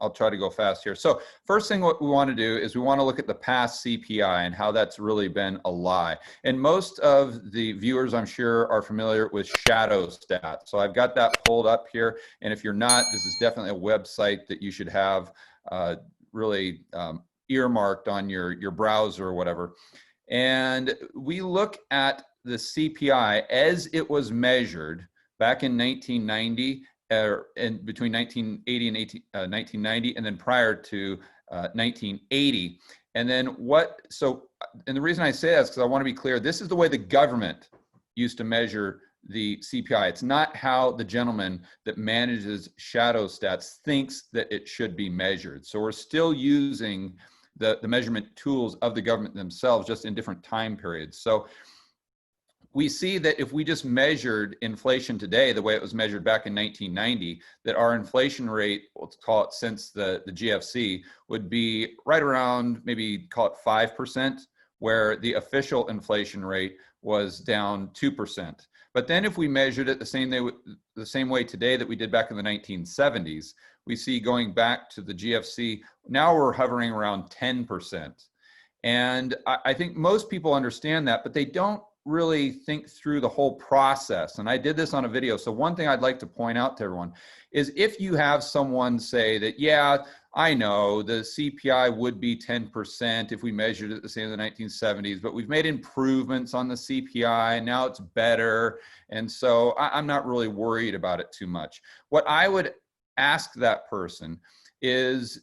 I'll try to go fast here. So first thing what we want to do is we want to look at the past CPI and how that's really been a lie. And most of the viewers, I'm sure, are familiar with shadow stats. So I've got that pulled up here. And if you're not, this is definitely a website that you should have really earmarked on your browser or whatever. And we look at the CPI as it was measured back in 1990, and between 1980 and 1990, and then prior to 1980. And then and the reason I say that is because I want to be clear, this is the way the government used to measure the CPI. It's not how the gentleman that manages shadow stats thinks that it should be measured. So we're still using the measurement tools of the government themselves, just in different time periods. So we see that if we just measured inflation today the way it was measured back in 1990, that our inflation rate, let's call it since the GFC, would be right around, maybe call it 5%, where the official inflation rate was down 2%. But then if we measured it the same way today that we did back in the 1970s, we see going back to the GFC, now we're hovering around 10%. And I think most people understand that, but they don't really think through the whole process. And I did this on a video. So one thing I'd like to point out to everyone is if you have someone say that, yeah, I know the CPI would be 10% if we measured it the same in the 1970s, but we've made improvements on the CPI, and now it's better. And so I'm not really worried about it too much. What I would ask that person is,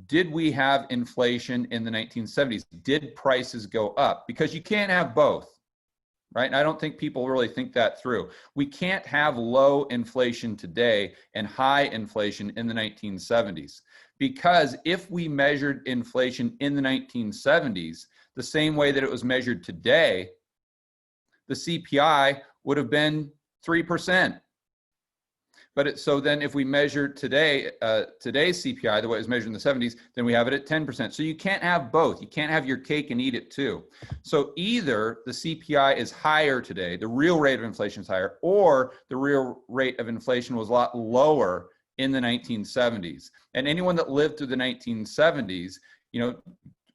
did we have inflation in the 1970s? Did prices go up? Because you can't have both. Right? And I don't think people really think that through. We can't have low inflation today and high inflation in the 1970s, because if we measured inflation in the 1970s the same way that it was measured today, the CPI would have been 3%. But so then if we measure today, today's CPI, the way it was measured in the 70s, then we have it at 10%. So you can't have both. You can't have your cake and eat it too. So either the CPI is higher today, the real rate of inflation is higher, or the real rate of inflation was a lot lower in the 1970s. And anyone that lived through the 1970s, you know,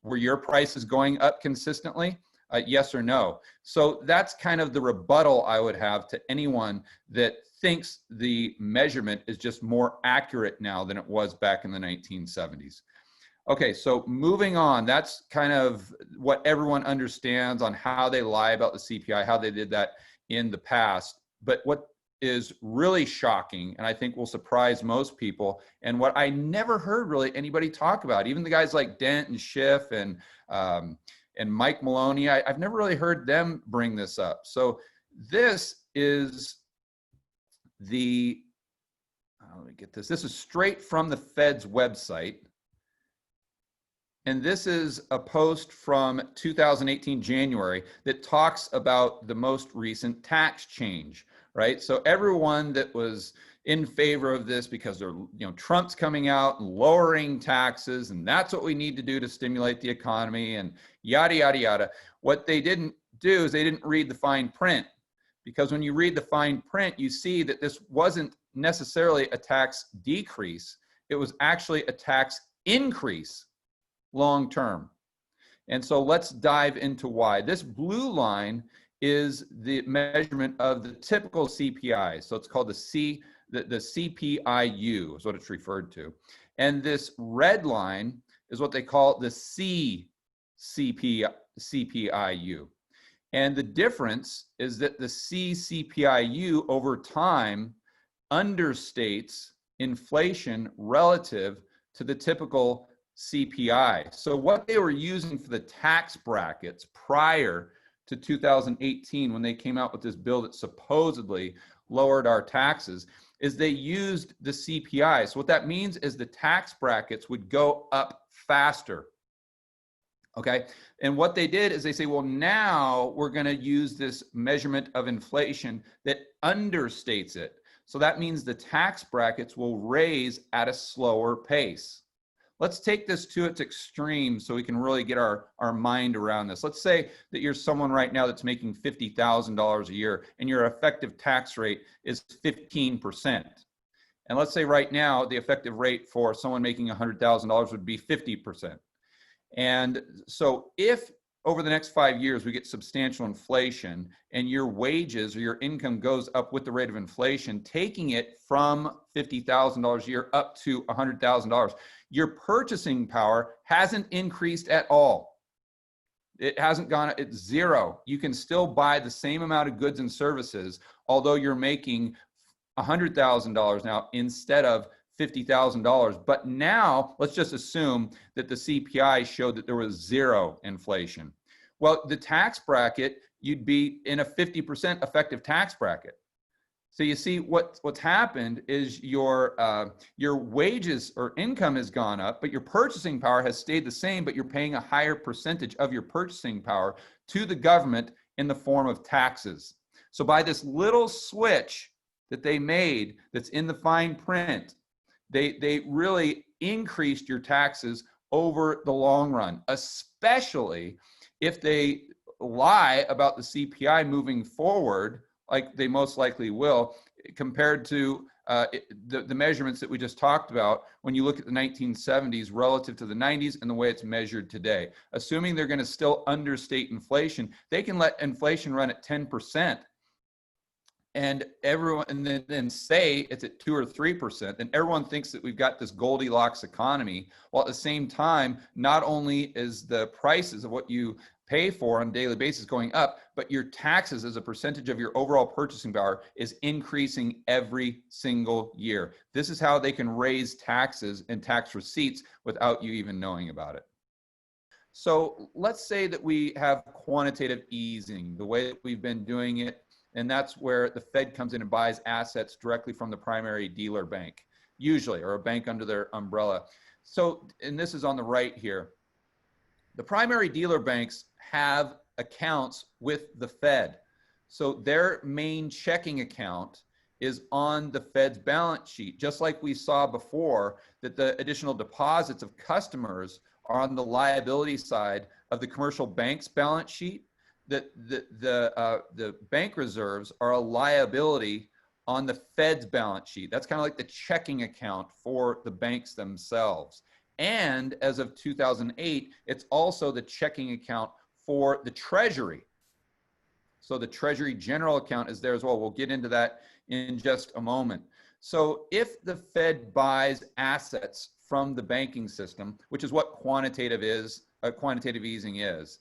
were your prices going up consistently? Yes or no? So that's kind of the rebuttal I would have to anyone that thinks the measurement is just more accurate now than it was back in the 1970s. Okay, so moving on, that's kind of what everyone understands on how they lie about the CPI, how they did that in the past. But what is really shocking, and I think will surprise most people, and what I never heard really anybody talk about, even the guys like Dent and Schiff and Mike Maloney, I've never really heard them bring this up. So this is let me get this. This is straight from the Fed's website. And this is a post from 2018 January that talks about the most recent tax change, right? So everyone that was in favor of this because they're, you know, Trump's coming out and lowering taxes, and that's what we need to do to stimulate the economy and yada, yada, yada. What they didn't do is they didn't read the fine print. Because when you read the fine print, you see that this wasn't necessarily a tax decrease. It was actually a tax increase long term. And so let's dive into why. This blue line is the measurement of the typical CPI. So it's called the CPI-U is what it's referred to. And this red line is what they call the CPI-U. And the difference is that the CPI-U over time understates inflation relative to the typical CPI. So what they were using for the tax brackets prior to 2018, when they came out with this bill that supposedly lowered our taxes, is they used the CPI. So what that means is the tax brackets would go up faster. Okay, and what they did is they say, well, now we're going to use this measurement of inflation that understates it. So that means the tax brackets will raise at a slower pace. Let's take this to its extreme so we can really get our mind around this. Let's say that you're someone right now that's making $50,000 a year and your effective tax rate is 15%. And let's say right now, the effective rate for someone making $100,000 would be 50%. And so if over the next 5 years we get substantial inflation and your wages or your income goes up with the rate of inflation, taking it from $50,000 a year up to $100,000, your purchasing power hasn't increased at all. It hasn't gone, it's zero. You can still buy the same amount of goods and services, although you're making $100,000 now instead of $50,000. But now let's just assume that the CPI showed that there was zero inflation. Well, the tax bracket, you'd be in a 50% effective tax bracket. So you see what's happened is your wages or income has gone up, but your purchasing power has stayed the same, but you're paying a higher percentage of your purchasing power to the government in the form of taxes. So by this little switch that they made that's in the fine print, they really increased your taxes over the long run, especially if they lie about the CPI moving forward, like they most likely will, compared to the measurements that we just talked about when you look at the 1970s relative to the 90s and the way it's measured today. Assuming they're going to still understate inflation, they can let inflation run at 10%. And everyone, and then say it's at 2 or 3%, and everyone thinks that we've got this Goldilocks economy. While at the same time, not only is the prices of what you pay for on a daily basis going up, but your taxes as a percentage of your overall purchasing power is increasing every single year. This is how they can raise taxes and tax receipts without you even knowing about it. So let's say that we have quantitative easing, the way that we've been doing it. And that's where the Fed comes in and buys assets directly from the primary dealer bank, usually, or a bank under their umbrella. So, and this is on the right here. The primary dealer banks have accounts with the Fed. So their main checking account is on the Fed's balance sheet, just like we saw before that the additional deposits of customers are on the liability side of the commercial bank's balance sheet. The bank reserves are a liability on the Fed's balance sheet. That's kind of like the checking account for the banks themselves. And as of 2008, it's also the checking account for the Treasury. So the Treasury general account is there as well. We'll get into that in just a moment. So if the Fed buys assets from the banking system, which is what quantitative easing is,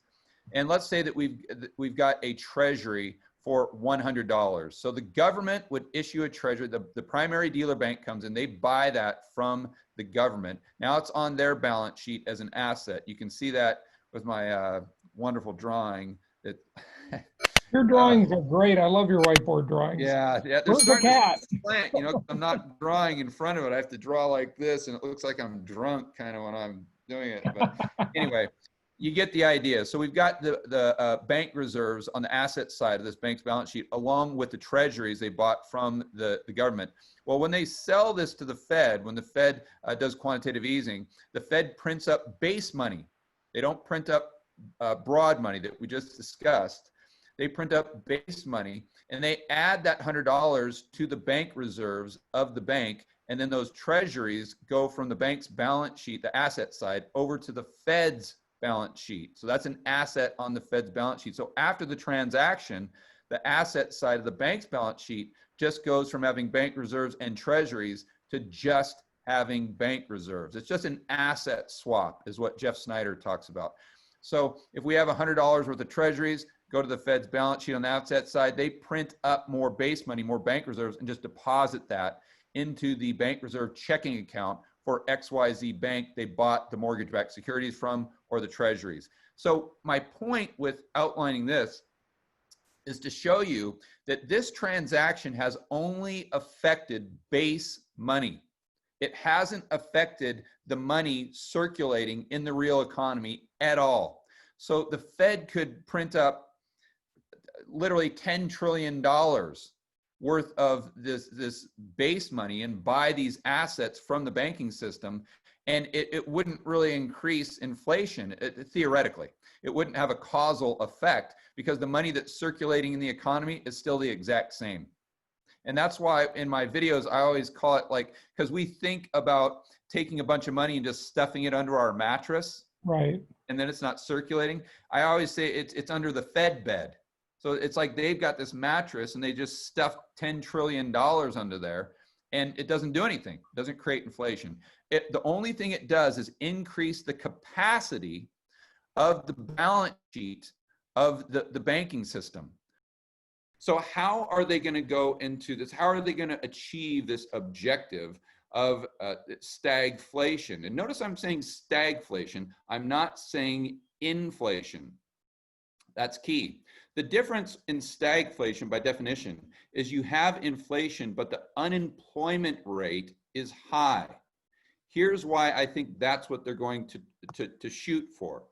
and let's say that we've got a treasury for $100. So the government would issue a treasury. The primary dealer bank comes in, they buy that from the government. Now it's on their balance sheet as an asset. You can see that with my wonderful drawing. That your drawings are great. I love your whiteboard drawings. Yeah. Where's the cat? Slant, you know, I'm not drawing in front of it. I have to draw like this, and it looks like I'm drunk kind of when I'm doing it. But anyway. You get the idea. So we've got the bank reserves on the asset side of this bank's balance sheet, along with the treasuries they bought from the government. Well, when they sell this to the Fed, when the Fed does quantitative easing, the Fed prints up base money. They don't print up broad money that we just discussed. They print up base money, and they add that $100 to the bank reserves of the bank. And then those treasuries go from the bank's balance sheet, the asset side, over to the Fed's balance sheet. So that's an asset on the Fed's balance sheet. So after the transaction, the asset side of the bank's balance sheet just goes from having bank reserves and treasuries to just having bank reserves. It's just an asset swap is what Jeff Snyder talks about. So if we have $100 worth of treasuries, go to the Fed's balance sheet on the asset side, they print up more base money, more bank reserves, and just deposit that into the bank reserve checking account for XYZ bank they bought the mortgage-backed securities from, or the treasuries. So my point with outlining this is to show you that this transaction has only affected base money. It hasn't affected the money circulating in the real economy at all. So the Fed could print up literally $10 trillion worth of this base money and buy these assets from the banking system, and it wouldn't really increase inflation. Theoretically, it wouldn't have a causal effect because the money that's circulating in the economy is still the exact same. And that's why in my videos, I always call it like, because we think about taking a bunch of money and just stuffing it under our mattress. Right. And then it's not circulating. I always say it's under the Fed bed. So it's like they've got this mattress and they just stuffed $10 trillion under there and it doesn't do anything. It doesn't create inflation. The only thing it does is increase the capacity of the balance sheet of the banking system. So how are they going to go into this? How are they going to achieve this objective of stagflation? And notice I'm saying stagflation. I'm not saying inflation. That's key. The difference in stagflation by definition is you have inflation, but the unemployment rate is high. Here's why I think that's what they're going to shoot for.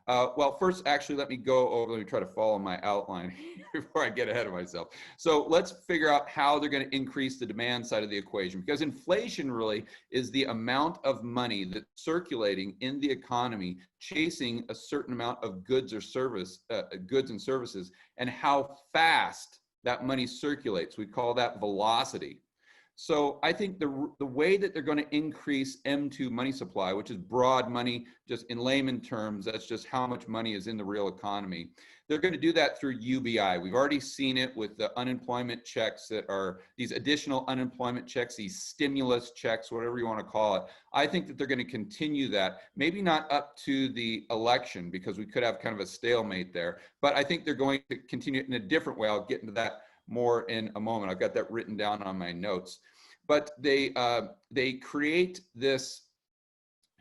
Well, first, actually, let me try to follow my outline before I get ahead of myself. So let's figure out how they're going to increase the demand side of the equation, because inflation really is the amount of money that's circulating in the economy, chasing a certain amount of goods and services, and how fast that money circulates. We call that velocity. So I think the way that they're going to increase M2 money supply, which is broad money, just in layman terms, that's just how much money is in the real economy. They're going to do that through UBI. We've already seen it with the unemployment checks that are these additional unemployment checks, these stimulus checks, whatever you want to call it. I think that they're going to continue that, maybe not up to the election because we could have kind of a stalemate there, but I think they're going to continue it in a different way. I'll get into that more in a moment. I've got that written down on my notes. But they create this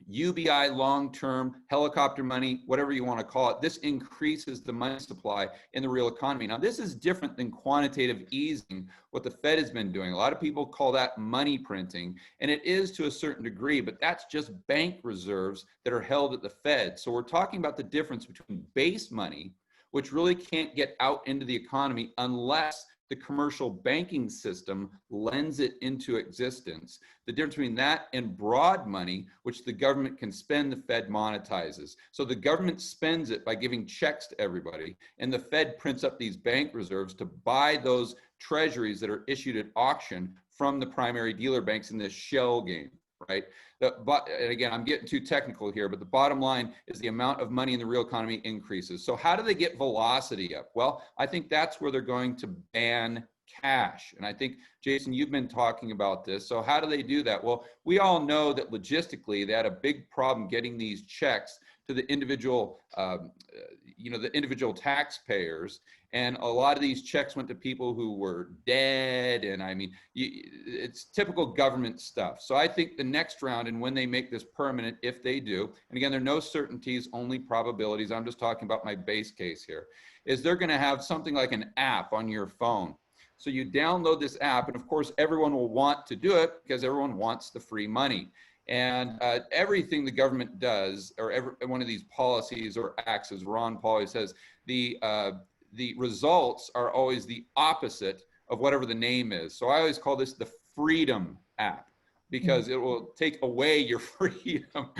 UBI, long-term helicopter money, whatever you want to call it. This increases the money supply in the real economy. Now, this is different than quantitative easing, what the Fed has been doing. A lot of people call that money printing, and it is to a certain degree, but that's just bank reserves that are held at the Fed. So we're talking about the difference between base money, which really can't get out into the economy unless the commercial banking system lends it into existence. The difference between that and broad money, which the government can spend, the Fed monetizes. So the government spends it by giving checks to everybody, and the Fed prints up these bank reserves to buy those treasuries that are issued at auction from the primary dealer banks in this shell game, right? And again, I'm getting too technical here, but the bottom line is the amount of money in the real economy increases. So how do they get velocity up? Well, I think that's where they're going to ban cash. And I think, Jason, you've been talking about this. So how do they do that? Well, we all know that logistically, they had a big problem getting these checks to the individual, the individual taxpayers. And a lot of these checks went to people who were dead. And I mean, it's typical government stuff. So I think the next round, and when they make this permanent, if they do, and again, there are no certainties, only probabilities. I'm just talking about my base case here, is they're going to have something like an app on your phone. So you download this app, and of course, everyone will want to do it because everyone wants the free money. And everything the government does, or every one of these policies or acts, as Ron Paul always says, the results are always the opposite of whatever the name is. So I always call this the freedom app, because it will take away your freedom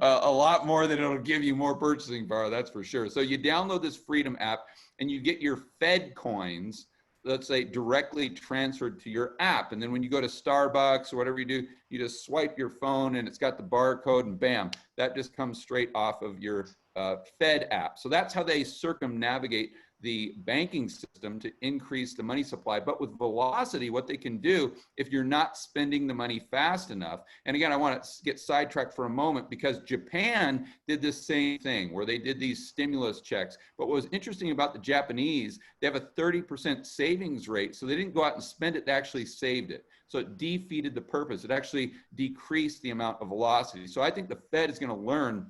a lot more than it'll give you more purchasing power, that's for sure. So you download this freedom app and you get your Fed coins, let's say, directly transferred to your app. And then when you go to Starbucks or whatever you do, you just swipe your phone and it's got the barcode and bam, that just comes straight off of your Fed app. So that's how they circumnavigate the banking system to increase the money supply. But with velocity, what they can do if you're not spending the money fast enough, and again, I want to get sidetracked for a moment because Japan did this same thing where they did these stimulus checks. But what was interesting about the Japanese, they have a 30% savings rate. So they didn't go out and spend it, they actually saved it. So it defeated the purpose. It actually decreased the amount of velocity. So I think the Fed is going to learn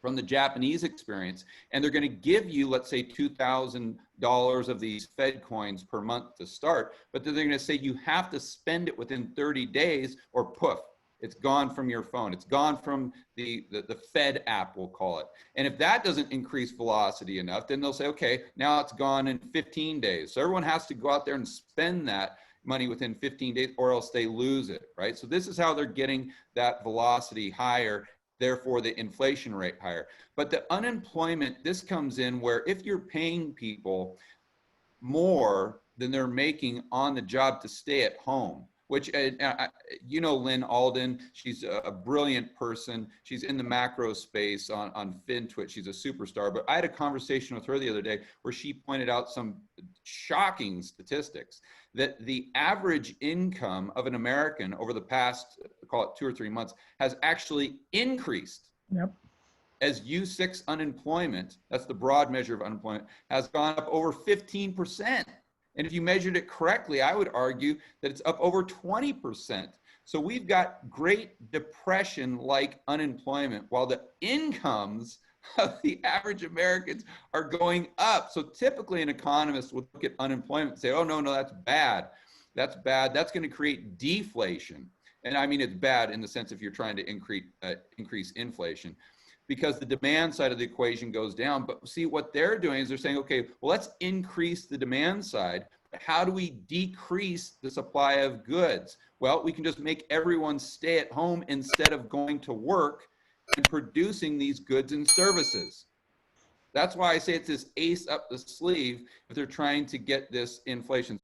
from the Japanese experience, and they're going to give you, let's say, $2,000 of these Fed coins per month to start, but then they're going to say you have to spend it within 30 days or poof, it's gone from your phone. It's gone from the Fed app, we'll call it. And if that doesn't increase velocity enough, then they'll say, okay, now it's gone in 15 days. So everyone has to go out there and spend that money within 15 days or else they lose it, right? So this is how they're getting that velocity higher, therefore the inflation rate higher. But the unemployment, this comes in where if you're paying people more than they're making on the job to stay at home, which, you know, Lynn Alden, she's a brilliant person. She's in the macro space on FinTwit. She's a superstar. But I had a conversation with her the other day where she pointed out some shocking statistics that the average income of an American over the past, call it 2 or 3 months, has actually increased. Yep. As U6 unemployment, that's the broad measure of unemployment, has gone up over 15%. And if you measured it correctly, I would argue that it's up over 20%. So we've got Great Depression-like unemployment while the incomes of the average Americans are going up. So typically an economist would look at unemployment and say, oh, no, that's bad. That's bad. That's going to create deflation. And I mean, it's bad in the sense if you're trying to increase inflation, because the demand side of the equation goes down. But see, what they're doing is they're saying, okay, well, let's increase the demand side. But how do we decrease the supply of goods? Well, we can just make everyone stay at home instead of going to work and producing these goods and services. That's why I say it's this ace up the sleeve if they're trying to get this inflation.